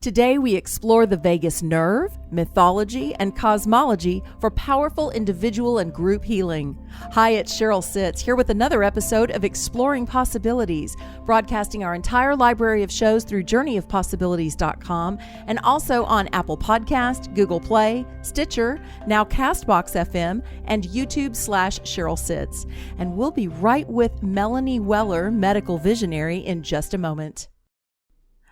Today, we explore the vagus nerve, mythology, and cosmology for powerful individual and group healing. Hi, it's Cheryl Sitz, here with another episode of Exploring Possibilities, broadcasting our entire library of shows through journeyofpossibilities.com and also on Apple Podcast, Google Play, Stitcher, now CastBox FM, and YouTube/Cheryl Sitz. And we'll be right with Melanie Weller, medical visionary, in just a moment.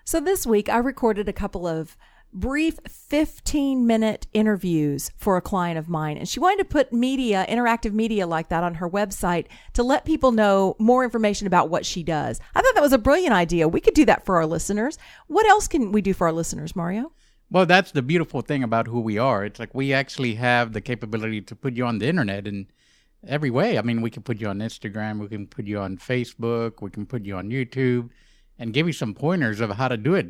So this week, I recorded a couple of brief 15-minute interviews for a client of mine, and she wanted to put media, interactive media like that on her website to let people know more information about what she does. I thought that was a brilliant idea. We could do that for our listeners. What else can we do for our listeners, Mario? Well, that's the beautiful thing about who we are. It's like we actually have the capability to put you on the internet in every way. I mean, we can put you on Instagram, we can put you on Facebook, we can put you on YouTube, and give you some pointers of how to do it.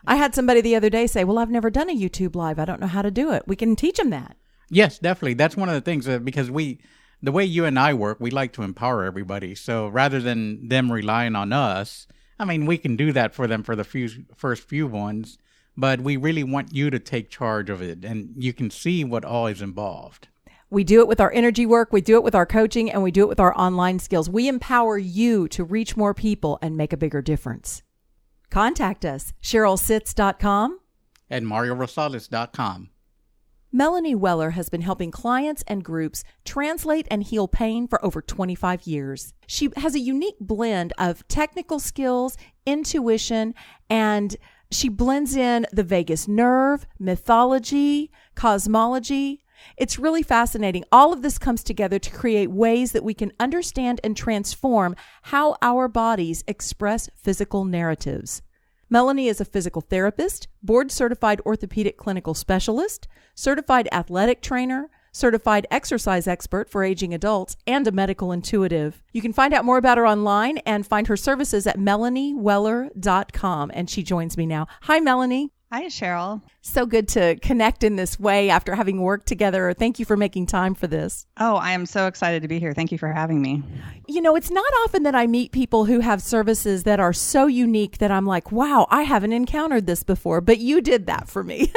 I had somebody the other day say, well, I've never done a YouTube Live. I don't know how to do it. We can teach them that. Yes, definitely. That's one of the things because the way you and I work, we like to empower everybody. So rather than them relying on us, I mean, we can do that for them for the first few ones, but we really want you to take charge of it, and you can see what all is involved. We do it with our energy work, we do it with our coaching, and we do it with our online skills. We empower you to reach more people and make a bigger difference. Contact us, CherylSitz.com and MarioRosales.com. Melanie Weller has been helping clients and groups translate and heal pain for over 25 years. She has a unique blend of technical skills, intuition, and she blends in the vagus nerve, mythology, cosmology. It's really fascinating. All of this comes together to create ways that we can understand and transform how our bodies express physical narratives. Melanie is a physical therapist, board-certified orthopedic clinical specialist, certified athletic trainer, certified exercise expert for aging adults, and a medical intuitive. You can find out more about her online and find her services at melanieweller.com. And she joins me now. Hi, Melanie. Hi, Cheryl. So good to connect in this way after having worked together. Thank you for making time for this. Oh, I am so excited to be here. Thank you for having me. You know, it's not often that I meet people who have services that are so unique that I'm like, wow, I haven't encountered this before, but you did that for me.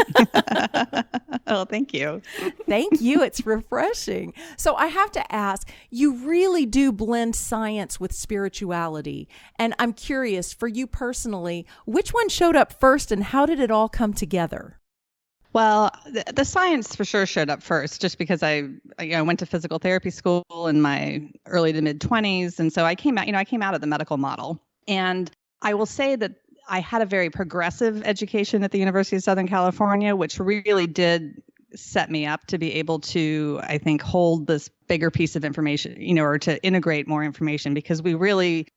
Oh, thank you. Thank you. It's refreshing. So I have to ask, you really do blend science with spirituality. And I'm curious, for you personally, which one showed up first and how did it all come together? Well, the science for sure showed up first, just because I went to physical therapy school in my early to mid 20s. And so I came out of the medical model. And I will say that I had a very progressive education at the University of Southern California, which really did set me up to be able to, I think, hold this bigger piece of information, or to integrate more information, because we really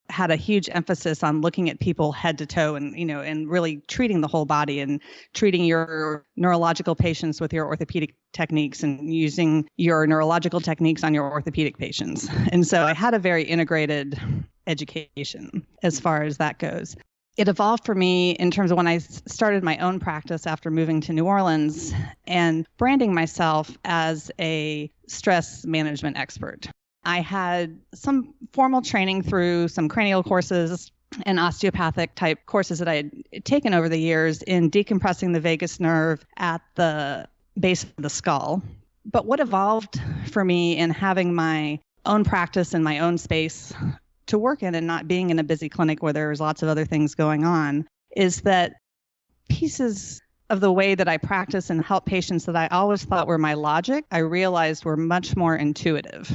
had a huge emphasis on looking at people head to toe and really treating the whole body and treating your neurological patients with your orthopedic techniques and using your neurological techniques on your orthopedic patients. And so I had a very integrated education as far as that goes. It evolved for me in terms of when I started my own practice after moving to New Orleans and branding myself as a stress management expert. I had some formal training through some cranial courses and osteopathic type courses that I had taken over the years in decompressing the vagus nerve at the base of the skull. But what evolved for me in having my own practice and my own space to work in and not being in a busy clinic where there's lots of other things going on is that pieces of the way that I practice and help patients that I always thought were my logic, I realized were much more intuitive.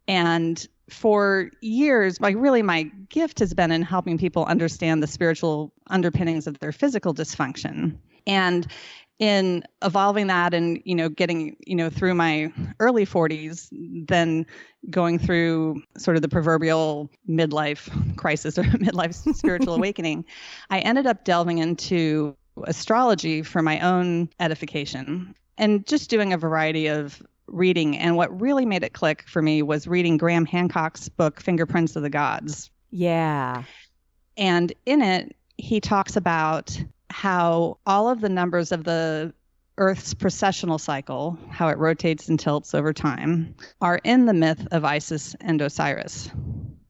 And for years, my gift has been in helping people understand the spiritual underpinnings of their physical dysfunction. And in evolving that and, getting, through my early 40s, then going through sort of the proverbial midlife crisis or midlife spiritual awakening, I ended up delving into astrology for my own edification and just doing a variety of reading. And what really made it click for me was reading Graham Hancock's book, Fingerprints of the Gods. Yeah. And in it, he talks about how all of the numbers of the Earth's precessional cycle, how it rotates and tilts over time, are in the myth of Isis and Osiris.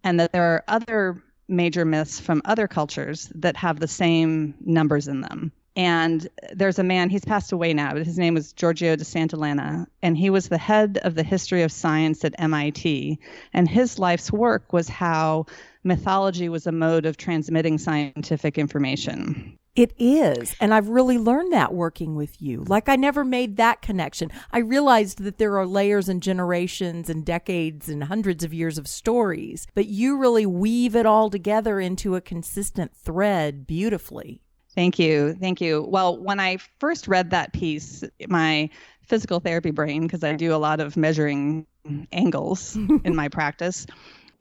And that there are other major myths from other cultures that have the same numbers in them. And there's a man, he's passed away now, but his name was Giorgio de Santillana, and he was the head of the history of science at MIT. And his life's work was how mythology was a mode of transmitting scientific information. It is. And I've really learned that working with you. Like, I never made that connection. I realized that there are layers and generations and decades and hundreds of years of stories, but you really weave it all together into a consistent thread beautifully. Thank you. Thank you. Well, when I first read that piece, my physical therapy brain, because I do a lot of measuring angles in my practice,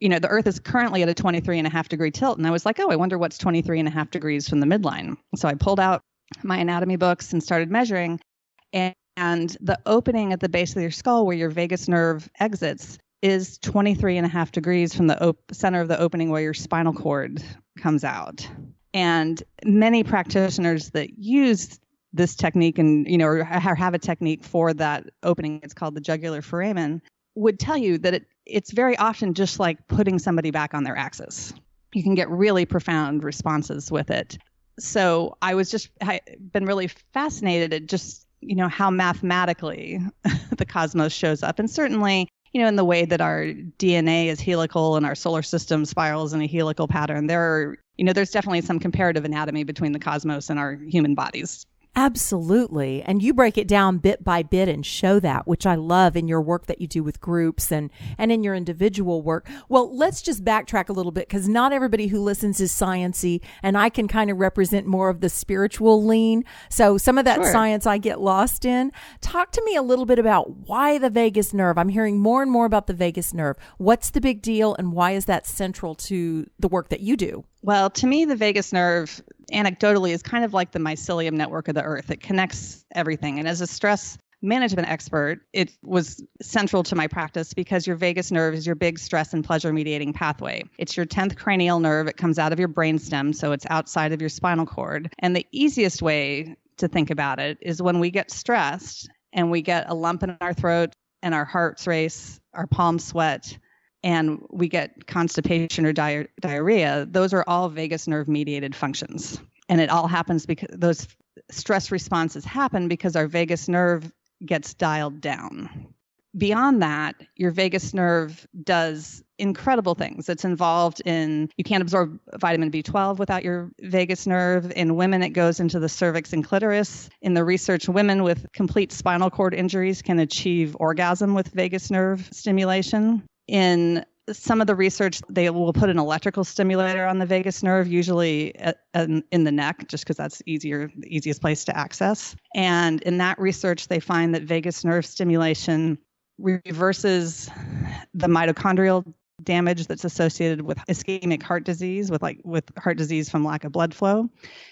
the Earth is currently at a 23.5 degree tilt. And I was like, oh, I wonder what's 23.5 degrees from the midline. So I pulled out my anatomy books and started measuring. And the opening at the base of your skull where your vagus nerve exits is 23.5 degrees from the center of the opening where your spinal cord comes out. And many practitioners that use this technique and, or have a technique for that opening, it's called the jugular foramen, would tell you that it's very often just like putting somebody back on their axis. You can get really profound responses with it. So I've been really fascinated at just, how mathematically the cosmos shows up. And certainly, in the way that our DNA is helical and our solar system spirals in a helical pattern, there's definitely some comparative anatomy between the cosmos and our human bodies. Absolutely. And you break it down bit by bit and show that, which I love in your work that you do with groups and in your individual work. Well, let's just backtrack a little bit because not everybody who listens is sciencey, and I can kind of represent more of the spiritual lean. So some of that science I get lost in. Talk to me a little bit about why the vagus nerve. I'm hearing more and more about the vagus nerve. What's the big deal and why is that central to the work that you do? Well, to me, the vagus nerve, anecdotally, is kind of like the mycelium network of the earth. It connects everything. And as a stress management expert, it was central to my practice because your vagus nerve is your big stress and pleasure mediating pathway. It's your 10th cranial nerve. It comes out of your brainstem, so it's outside of your spinal cord. And the easiest way to think about it is when we get stressed and we get a lump in our throat and our hearts race, our palms sweat, and we get constipation or diarrhea, those are all vagus nerve mediated functions. And it all happens because those stress responses happen because our vagus nerve gets dialed down. Beyond that, your vagus nerve does incredible things. It's involved in, you can't absorb vitamin B12 without your vagus nerve. In women, it goes into the cervix and clitoris. In the research, women with complete spinal cord injuries can achieve orgasm with vagus nerve stimulation. In some of the research, they will put an electrical stimulator on the vagus nerve, usually in the neck, just because that's the easiest place to access. And in that research, they find that vagus nerve stimulation reverses the mitochondrial damage that's associated with ischemic heart disease, with heart disease from lack of blood flow.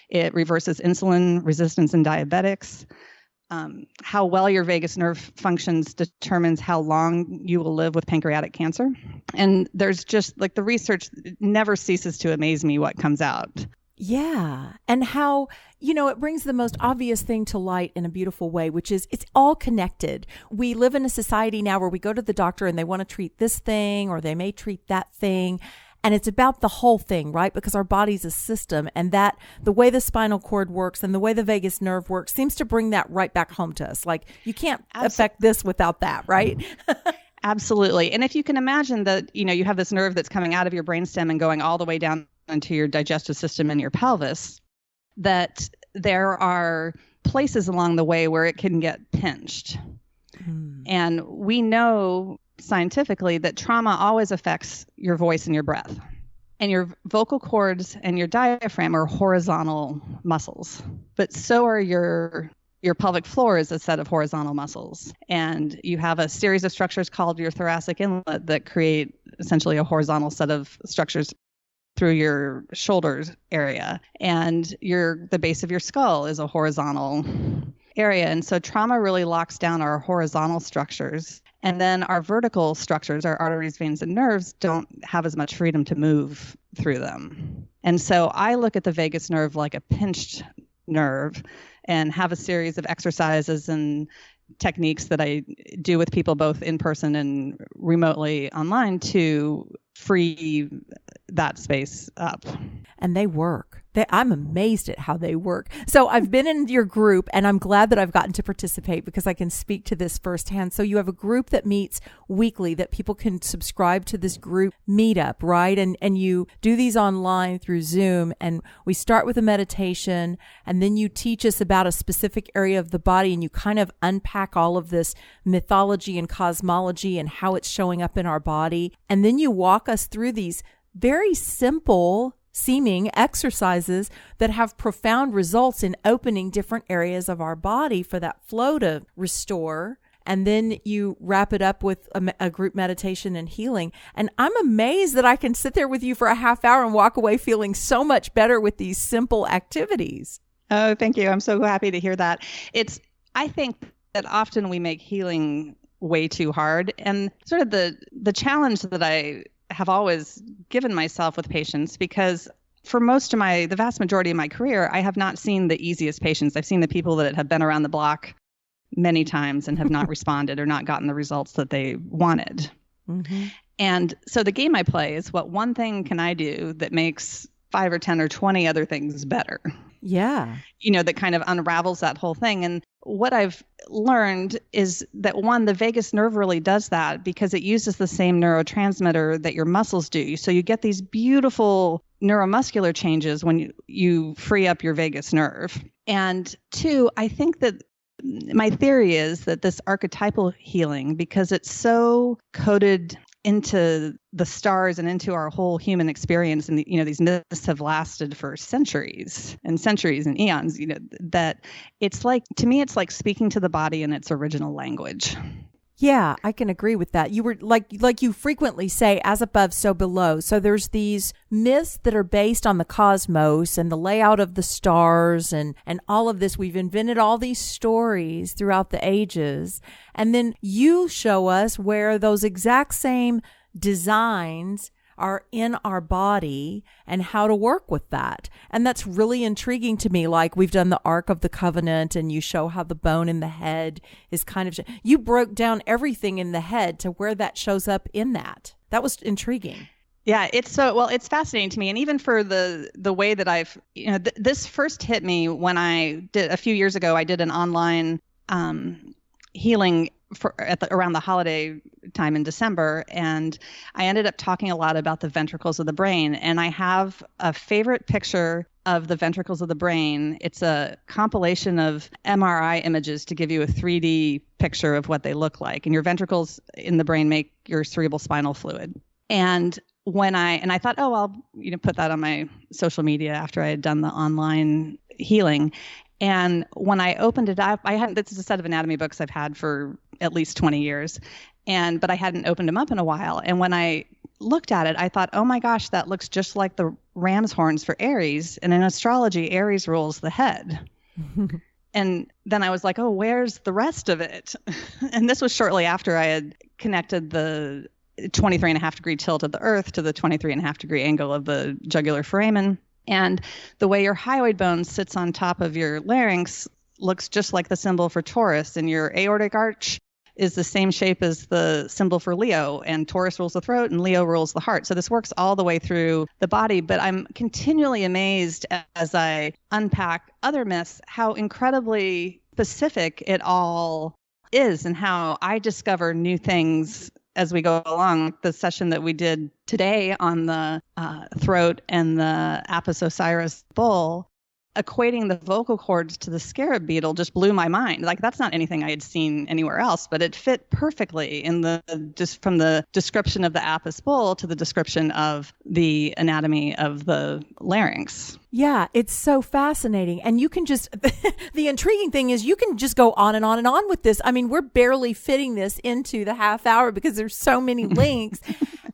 It reverses insulin resistance in diabetics. How well your vagus nerve functions determines how long you will live with pancreatic cancer. And there's just the research never ceases to amaze me what comes out. Yeah. And how, it brings the most obvious thing to light in a beautiful way, which is it's all connected. We live in a society now where we go to the doctor and they want to treat this thing or they may treat that thing. And it's about the whole thing, right? Because our body's a system, and that the way the spinal cord works and the way the vagus nerve works seems to bring that right back home to us. Like, you can't affect this without that, right? Absolutely. And if you can imagine that, you have this nerve that's coming out of your brainstem and going all the way down into your digestive system and your pelvis, that there are places along the way where it can get pinched. And we know scientifically that trauma always affects your voice and your breath. And your vocal cords and your diaphragm are horizontal muscles, but so are your pelvic floor is a set of horizontal muscles. And you have a series of structures called your thoracic inlet that create essentially a horizontal set of structures through your shoulders area. And the base of your skull is a horizontal area. And so trauma really locks down our horizontal structures. And then our vertical structures, our arteries, veins, and nerves, don't have as much freedom to move through them. And so I look at the vagus nerve like a pinched nerve and have a series of exercises and techniques that I do with people both in person and remotely online to free that space up. And they work. I'm amazed at how they work. So I've been in your group, and I'm glad that I've gotten to participate because I can speak to this firsthand. So you have a group that meets weekly, that people can subscribe to this group meetup, right? And you do these online through Zoom, and we start with a meditation, and then you teach us about a specific area of the body, and you kind of unpack all of this mythology and cosmology and how it's showing up in our body. And then you walk us through these very simple seeming exercises that have profound results in opening different areas of our body for that flow to restore. And then you wrap it up with a group meditation and healing. And I'm amazed that I can sit there with you for a half hour and walk away feeling so much better with these simple activities. Oh, thank you. I'm so happy to hear that. I think that often we make healing way too hard. And sort of the challenge that I have always given myself with patients, because for the vast majority of my career, I have not seen the easiest patients. I've seen the people that have been around the block many times and have not responded or not gotten the results that they wanted. Mm-hmm. And so the game I play is, what one thing can I do that makes 5 or 10 or 20 other things better? Yeah. That kind of unravels that whole thing. And what I've learned is that, one, the vagus nerve really does that because it uses the same neurotransmitter that your muscles do. So you get these beautiful neuromuscular changes when you free up your vagus nerve. And 2, I think that my theory is that this archetypal healing, because it's so coded into the stars and into our whole human experience, and these myths have lasted for centuries and eons, that it's like, to me, it's like speaking to the body in its original language. Yeah, I can agree with that. You were like you frequently say, as above, so below. So there's these myths that are based on the cosmos and the layout of the stars and all of this. We've invented all these stories throughout the ages. And then you show us where those exact same designs are in our body and how to work with that. And that's really intriguing to me. Like, we've done the Ark of the Covenant, and you show how the bone in the head is kind of, you broke down everything in the head to where that shows up in that. That was intriguing. Yeah, it's fascinating to me. And even for the way that I've, this first hit me when I did, a few years ago, I did an online healing around the holiday time in December, and I ended up talking a lot about the ventricles of the brain. And I have a favorite picture of the ventricles of the brain. It's a compilation of MRI images to give you a 3D picture of what they look like. And your ventricles in the brain make your cerebral spinal fluid. And I thought, I'll put that on my social media after I had done the online healing. And when I opened it up, this is a set of anatomy books I've had for at least 20 years. But I hadn't opened them up in a while. And when I looked at it, I thought, oh my gosh, that looks just like the ram's horns for Aries. And in astrology, Aries rules the head. And then I was like, oh, where's the rest of it? And this was shortly after I had connected the 23.5 degree tilt of the Earth to the 23.5 degree angle of the jugular foramen. And the way your hyoid bone sits on top of your larynx looks just like the symbol for Taurus, and your aortic arch is the same shape as the symbol for Leo, and Taurus rules the throat and Leo rules the heart. So this works all the way through the body, but I'm continually amazed as I unpack other myths how incredibly specific it all is, and how I discover new things as we go along. The session that we did today on the throat and the Apis Osiris bull, equating the vocal cords to the scarab beetle just blew my mind. Like, that's not anything I had seen anywhere else, but it fit perfectly in just from the description of the Apis bull to the description of the anatomy of the larynx. Yeah, it's so fascinating. And you can just, the intriguing thing is you can just go on and on and on with this. I mean, we're barely fitting this into the half hour because there's so many links.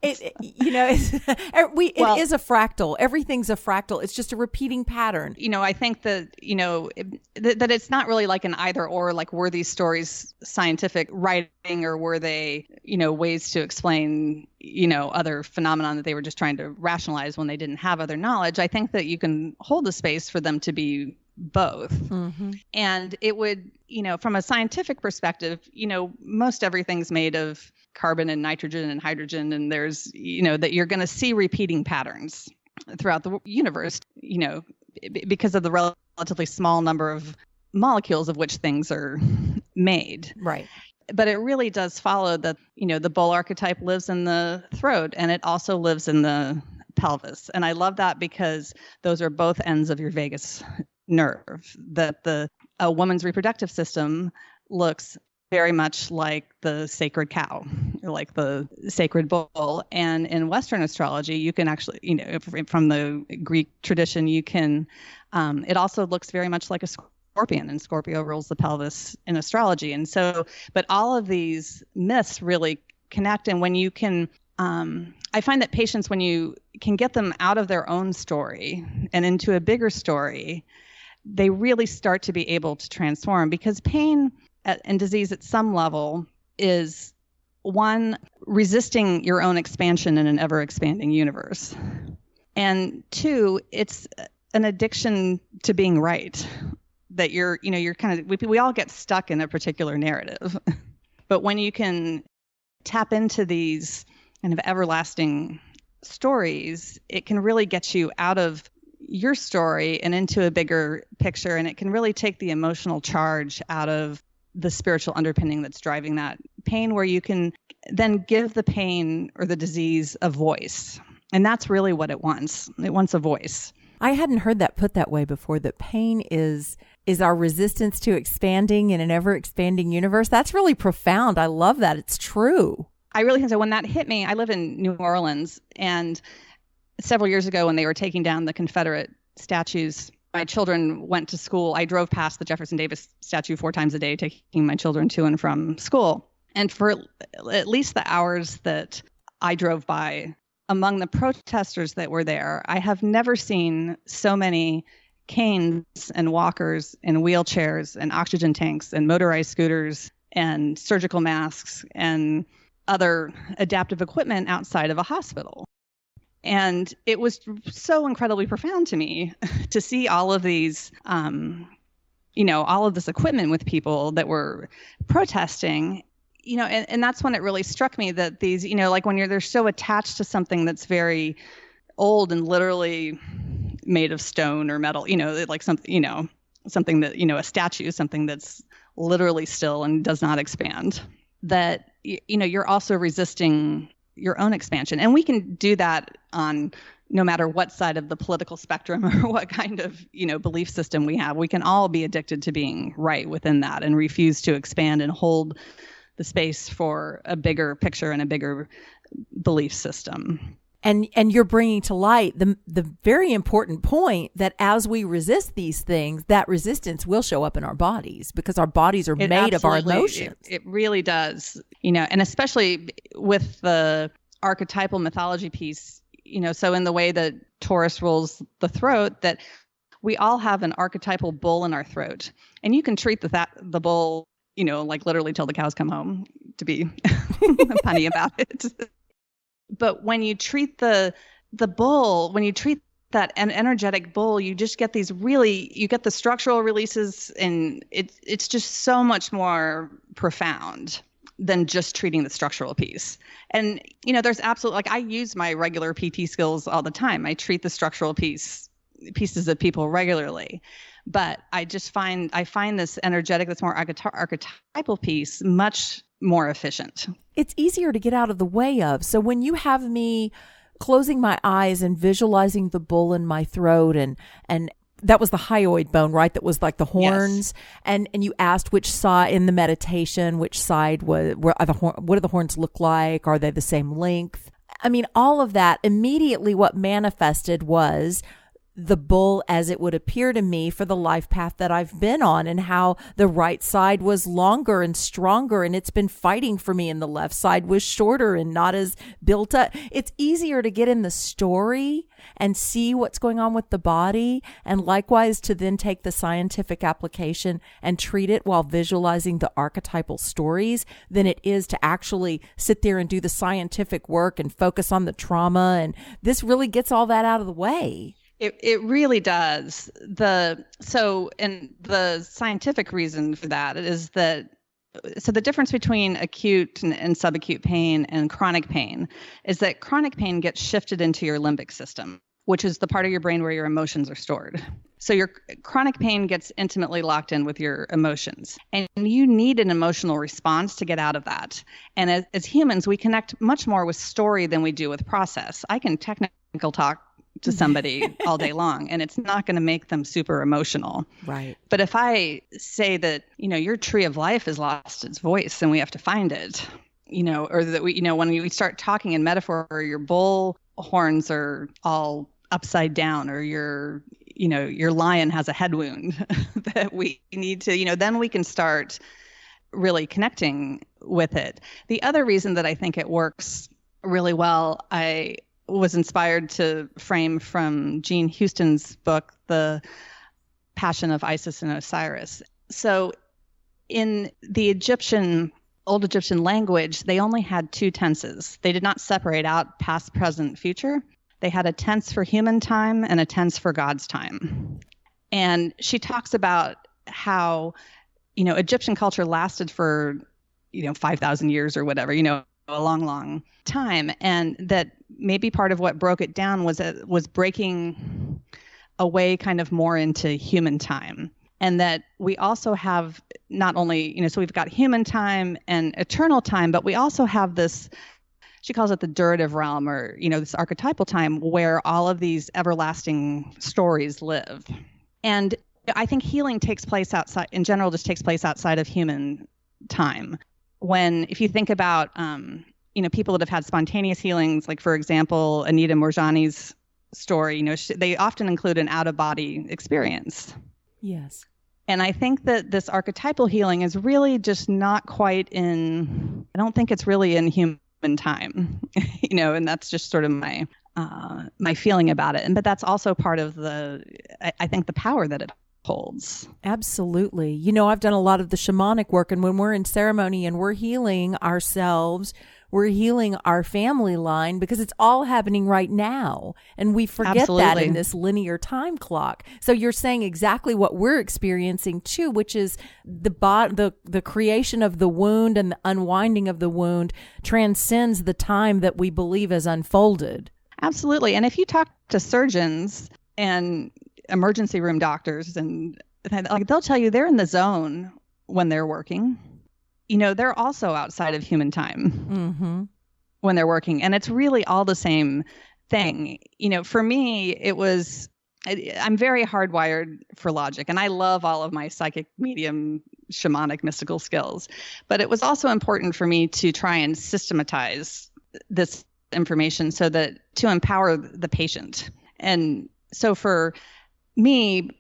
It is a fractal. Everything's a fractal. It's just a repeating pattern. I think that, that it's not really like an either or, like, were these stories scientific writing, or were they, ways to explain, other phenomenon that they were just trying to rationalize when they didn't have other knowledge. I think that you can hold the space for them to be both. Mm-hmm. And it would, from a scientific perspective, most everything's made of carbon and nitrogen and hydrogen, and there's, that you're going to see repeating patterns throughout the universe. because of the relatively small number of molecules of which things are made. Right. But it really does follow that, the bull archetype lives in the throat and it also lives in the pelvis. And I love that because those are both ends of your vagus nerve, that a woman's reproductive system looks very much like the sacred cow, or like the sacred bull. And in Western astrology, you can actually, from the Greek tradition, you can, it also looks very much like a Scorpion, and Scorpio rules the pelvis in astrology. And so, but all of these myths really connect. And when you can, I find that patients, when you can get them out of their own story and into a bigger story, they really start to be able to transform, because pain and disease at some level is, one, resisting your own expansion in an ever expanding universe. And two, it's an addiction to being right. That you're kind of, we all get stuck in a particular narrative. But when you can tap into these kind of everlasting stories, it can really get you out of your story and into a bigger picture. And it can really take the emotional charge out of the spiritual underpinning that's driving that pain, where you can then give the pain or the disease a voice. And that's really what it wants. It wants a voice. I hadn't heard that put that way before, that pain is our resistance to expanding in an ever-expanding universe. That's really profound. I love that. It's true. I really think so. When that hit me, I live in New Orleans, and several years ago when they were taking down the Confederate statues, my children went to school. I drove past the Jefferson Davis statue 4 times a day, taking my children to and from school. And for at least the hours that I drove by, among the protesters that were there, I have never seen so many canes and walkers and wheelchairs and oxygen tanks and motorized scooters and surgical masks and other adaptive equipment outside of a hospital. And it was so incredibly profound to me to see all of these, all of this equipment with people that were protesting, and that's when it really struck me that these, like when they're so attached to something that's very old and literally made of stone or metal, like something, something that, a statue, something that's literally still and does not expand, that, you're also resisting your own expansion. And we can do that on no matter what side of the political spectrum or what kind of, belief system we have. We can all be addicted to being right within that and refuse to expand and hold the space for a bigger picture and a bigger belief system. And you're bringing to light the very important point that as we resist these things, that resistance will show up in our bodies, because our bodies are made of our emotions. It really does, and especially with the archetypal mythology piece, so in the way that Taurus rules the throat, that we all have an archetypal bull in our throat, and you can treat the bull, like literally till the cows come home, to be punny about it. But when you treat the bull, when you treat that energetic bull, you just get you get the structural releases, and it's just so much more profound than just treating the structural piece. And, there's absolutely, like, I use my regular PT skills all the time. I treat the structural pieces of people regularly. But I find this energetic, this more archetypal piece much more efficient. It's easier to get out of the way of. So when you have me closing my eyes and visualizing the bull in my throat, and that was the hyoid bone, right? That was like the horns. Yes. And you asked which side in the meditation, which side what do the horns look like? Are they the same length? I mean, all of that, immediately what manifested was the bull as it would appear to me for the life path that I've been on, and how the right side was longer and stronger, and it's been fighting for me, and the left side was shorter and not as built up. It's easier to get in the story and see what's going on with the body, and likewise to then take the scientific application and treat it while visualizing the archetypal stories, than it is to actually sit there and do the scientific work and focus on the trauma. And this really gets all that out of the way. It really does. And the scientific reason for that is that, so the difference between acute and subacute pain and chronic pain is that chronic pain gets shifted into your limbic system. which is the part of your brain where your emotions are stored. So your chronic pain gets intimately locked in with your emotions, and you need an emotional response to get out of that. And as humans, we connect much more with story than we do with process. I can technical talk to somebody all day long, and it's not going to make them super emotional. Right. But if I say that, your tree of life has lost its voice and we have to find it, or that we, when we start talking in metaphor, or your bull horns are all upside down, or your lion has a head wound, that we need to, then we can start really connecting with it. The other reason that I think it works really well, I was inspired to frame from Jean Houston's book, The Passion of Isis and Osiris. So in the old Egyptian language, they only had two tenses. They did not separate out past, present, future. They had a tense for human time and a tense for God's time. And she talks about how, Egyptian culture lasted for, 5,000 years or whatever, a long, long time. And that maybe part of what broke it down was breaking away kind of more into human time. And that we also have not only, so we've got human time and eternal time, but we also have this, she calls it the durative realm, or, this archetypal time where all of these everlasting stories live. And I think healing takes place outside, in general, just takes place outside of human time. If you think about, people that have had spontaneous healings, like, for example, Anita Moorjani's story, they often include an out-of-body experience. Yes. And I think that this archetypal healing is really just not quite I don't think it's really in human time, and that's just sort of my feeling about it. But that's also part of I think the power that it holds. Absolutely. I've done a lot of the shamanic work, and when we're in ceremony and we're healing ourselves, we're healing our family line, because it's all happening right now. And we forget Absolutely. that in this linear time clock. So you're saying exactly what we're experiencing too, which is the creation of the wound and the unwinding of the wound transcends the time that we believe has unfolded. Absolutely. And if you talk to surgeons and emergency room doctors, and they'll tell you they're in the zone when they're working. They're also outside of human time when they're working. And it's really all the same thing. For me, I'm very hardwired for logic, and I love all of my psychic, medium, shamanic, mystical skills. But it was also important for me to try and systematize this information to empower the patient. And so for me,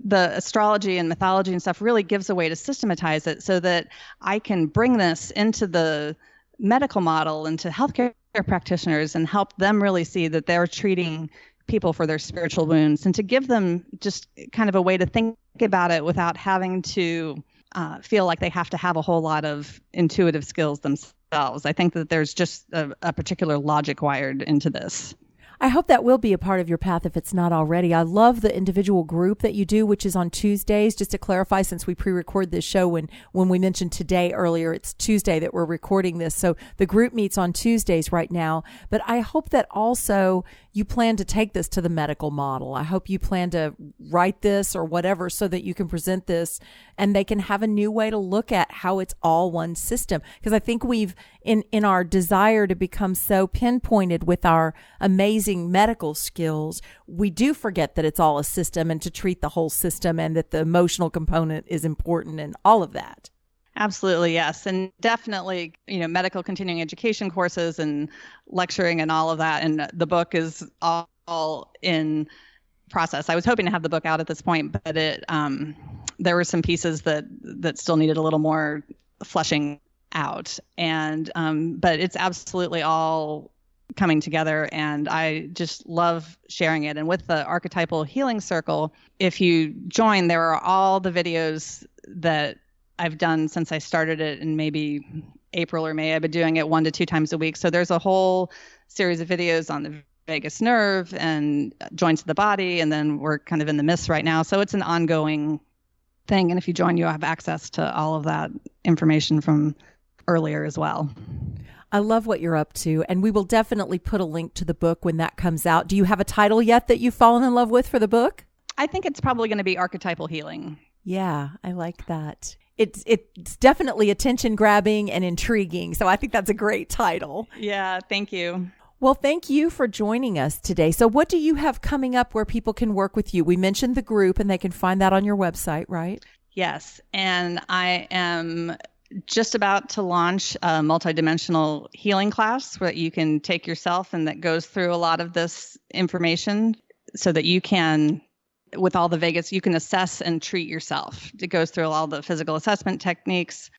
the astrology and mythology and stuff really gives a way to systematize it so that I can bring this into the medical model and to healthcare practitioners and help them really see that they're treating people for their spiritual wounds, and to give them just kind of a way to think about it without having to feel like they have to have a whole lot of intuitive skills themselves. I think that there's just a particular logic wired into this. I hope that will be a part of your path if it's not already. I love the individual group that you do, which is on Tuesdays. Just to clarify, since we pre-record this show, when we mentioned today earlier, it's Tuesday that we're recording this. So the group meets on Tuesdays right now. But I hope that also you plan to take this to the medical model. I hope you plan to write this or whatever so that you can present this and they can have a new way to look at how it's all one system. Because I think we've, in our desire to become so pinpointed with our amazing medical skills, we do forget that it's all a system and to treat the whole system, and that the emotional component is important and all of that. Absolutely, yes. And definitely, medical continuing education courses and lecturing and all of that. And the book is all in process. I was hoping to have the book out at this point, but there were some pieces that still needed a little more fleshing out. And but it's absolutely all coming together, and I just love sharing it. And with the Archetypal Healing Circle, if you join, there are all the videos that I've done since I started it in maybe April or May. I've been doing it 1 to 2 times a week. So there's a whole series of videos on the vagus nerve and joints of the body. And then we're kind of in the midst right now. So it's an ongoing thing. And if you join, you'll have access to all of that information from earlier as well. I love what you're up to, and we will definitely put a link to the book when that comes out. Do you have a title yet that you've fallen in love with for the book? I think it's probably going to be Archetypal Healing. Yeah, I like that. It's definitely attention grabbing and intriguing. So I think that's a great title. Yeah, thank you. Well, thank you for joining us today. So what do you have coming up where people can work with you? We mentioned the group, and they can find that on your website, right? Yes. And I am just about to launch a multidimensional healing class where you can take yourself, and that goes through a lot of this information so that you can, with all the Vegas, you can assess and treat yourself. It goes through all the physical assessment techniques,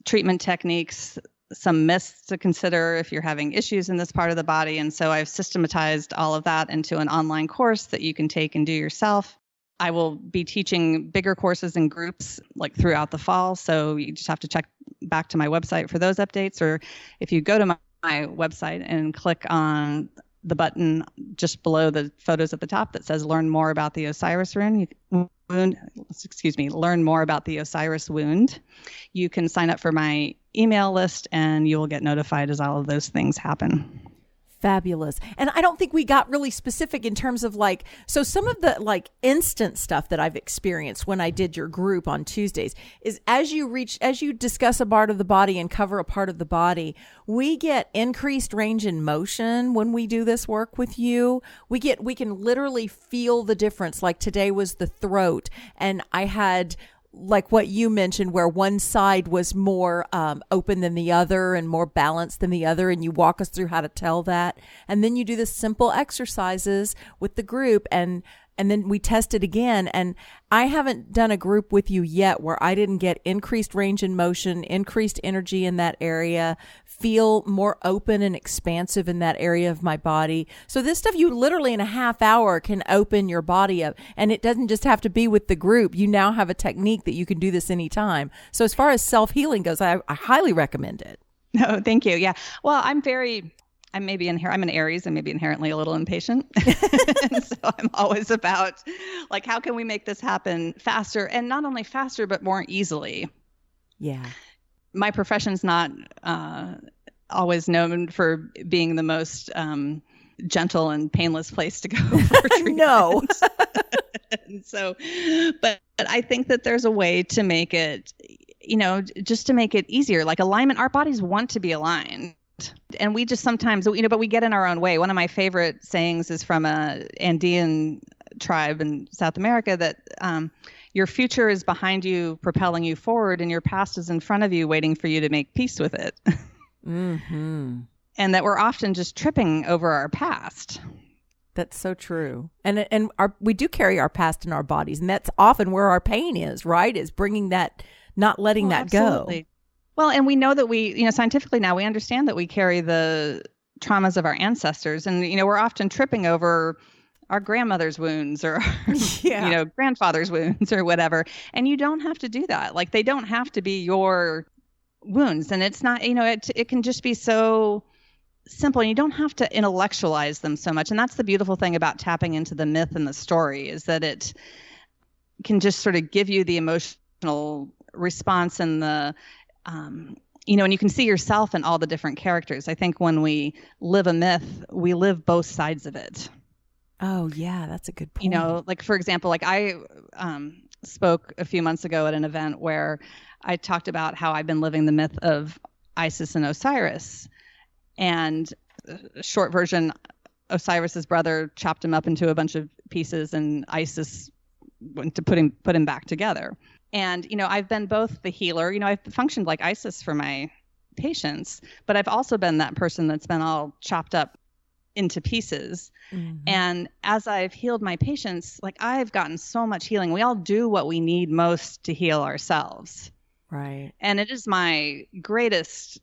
treatment techniques, some myths to consider if you're having issues in this part of the body. And so I've systematized all of that into an online course that you can take and do yourself. I will be teaching bigger courses in groups like throughout the fall. So you just have to check back to my website for those updates. Or if you go to my website and click on the button just below the photos at the top that says learn more about the Osiris wound, learn more about the Osiris wound. You can sign up for my email list and you will get notified as all of those things happen. Fabulous. And I don't think we got really specific in terms of so some of the instant stuff that I've experienced when I did your group on Tuesdays is as you discuss a part of the body and cover a part of the body, we get increased range in motion when we do this work with you. We can literally feel the difference. Like today was the throat, and I had like what you mentioned, where one side was more open than the other and more balanced than the other. And you walk us through how to tell that. And then you do the simple exercises with the group, and then we test it again. And I haven't done a group with you yet where I didn't get increased range in motion, increased energy in that area, feel more open and expansive in that area of my body. So this stuff, you literally in a half hour can open your body up, and it doesn't just have to be with the group. You now have a technique that you can do this anytime. So as far as self-healing goes, I highly recommend it. No, thank you. Yeah. Well, I'm an Aries and maybe inherently a little impatient. And so I'm always about how can we make this happen faster, and not only faster, but more easily. Yeah. My profession's not always known for being the most gentle and painless place to go for treatment. No. And so, but I think that there's a way to make it, just to make it easier. Like alignment, our bodies want to be aligned. And we just sometimes, but we get in our own way. One of my favorite sayings is from a Andean tribe in South America that your future is behind you, propelling you forward, and your past is in front of you, waiting for you to make peace with it. Mm-hmm. And that we're often just tripping over our past. That's so true. And we do carry our past in our bodies, and that's often where our pain is, right? Is bringing that, not letting that absolutely. Go. Well, and we know that scientifically now we understand that we carry the traumas of our ancestors, and, we're often tripping over our grandmother's wounds or, grandfather's wounds or whatever. And you don't have to do that. They don't have to be your wounds. And it's not, it can just be so simple, and you don't have to intellectualize them so much. And that's the beautiful thing about tapping into the myth and the story, is that it can just sort of give you the emotional response and the, and you can see yourself in all the different characters. I think when we live a myth, we live both sides of it. Oh, yeah, that's a good point. For example, I spoke a few months ago at an event where I talked about how I've been living the myth of Isis and Osiris. And short version, Osiris's brother chopped him up into a bunch of pieces, and Isis went to put him back together. And, I've been both the healer, I've functioned like Isis for my patients, but I've also been that person that's been all chopped up into pieces. Mm-hmm. And as I've healed my patients, I've gotten so much healing. We all do what we need most to heal ourselves. Right. And it is my greatest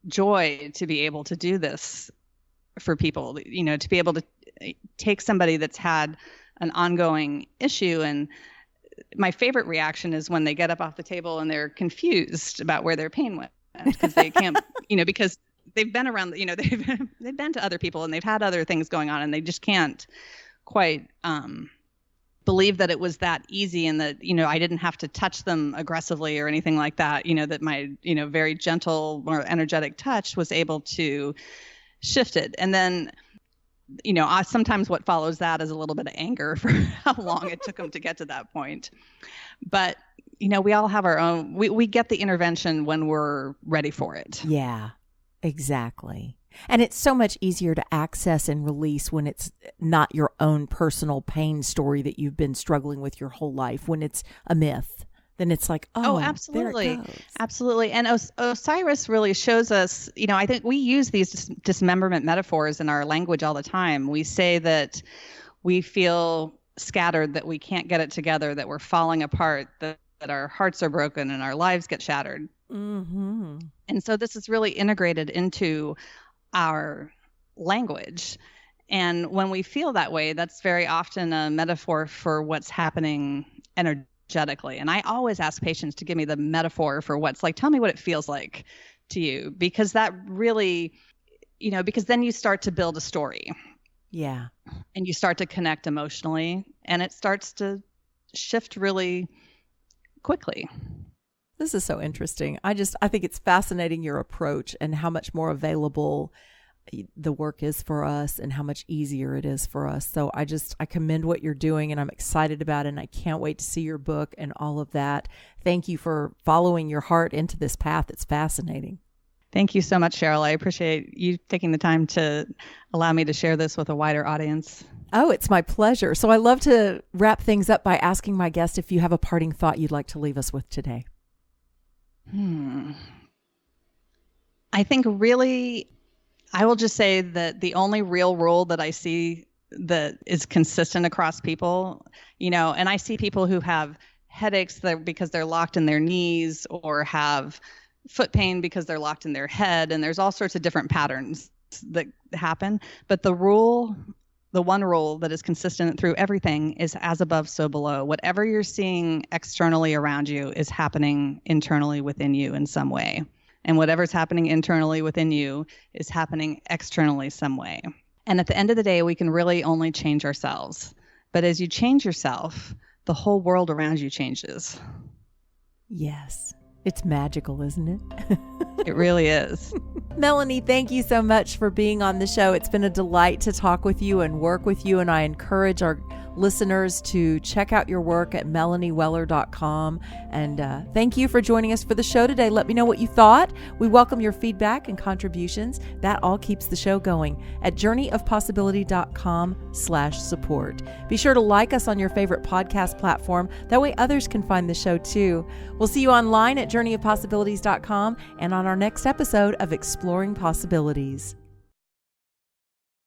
joy to be able to do this for people, to be able to take somebody that's had an ongoing issue, and my favorite reaction is when they get up off the table and they're confused about where their pain went, because they can't, because they've been around, they've been to other people and they've had other things going on, and they just can't quite believe that it was that easy and that, I didn't have to touch them aggressively or anything like that, that my, very gentle, more energetic touch was able to shift it. And then, sometimes what follows that is a little bit of anger for how long it took them to get to that point. But, we all have our own, we get the intervention when we're ready for it. Yeah, exactly. And it's so much easier to access and release when it's not your own personal pain story that you've been struggling with your whole life. When it's a myth, then it's like, oh, absolutely. there it goes. Absolutely. And Osiris really shows us, I think we use these dismemberment metaphors in our language all the time. We say that we feel scattered, that we can't get it together, that we're falling apart, that our hearts are broken and our lives get shattered. Mm-hmm. And so this is really integrated into our language. And when we feel that way, that's very often a metaphor for what's happening energetically. And I always ask patients to give me the metaphor for what's like, tell me what it feels like to you, because that really, because then you start to build a story. Yeah. And you start to connect emotionally, and it starts to shift really quickly. This is so interesting. I think it's fascinating, your approach and how much more available the work is for us and how much easier it is for us. So I commend what you're doing, and I'm excited about it, and I can't wait to see your book and all of that. Thank you for following your heart into this path. It's fascinating. Thank you so much, Cheryl. I appreciate you taking the time to allow me to share this with a wider audience. Oh, it's my pleasure. So I love to wrap things up by asking my guest if you have a parting thought you'd like to leave us with today. I think really, I will just say that the only real rule that I see that is consistent across people, and I see people who have headaches because they're locked in their knees, or have foot pain because they're locked in their head, and there's all sorts of different patterns that happen. But the one rule that is consistent through everything is as above, so below. Whatever you're seeing externally around you is happening internally within you in some way. And whatever's happening internally within you is happening externally some way. And at the end of the day, we can really only change ourselves. But as you change yourself, the whole world around you changes. Yes. It's magical, isn't it? It really is. Melanie, thank you so much for being on the show. It's been a delight to talk with you and work with you, and I encourage our listeners to check out your work at melanieweller.com. And thank you for joining us for the show today. Let me know what you thought. We welcome your feedback and contributions. That all keeps the show going at journeyofpossibility.com/support. Be sure to like us on your favorite podcast platform. That way others can find the show too. We'll see you online at journeyofpossibilities.com and on our next episode of Exploring Possibilities.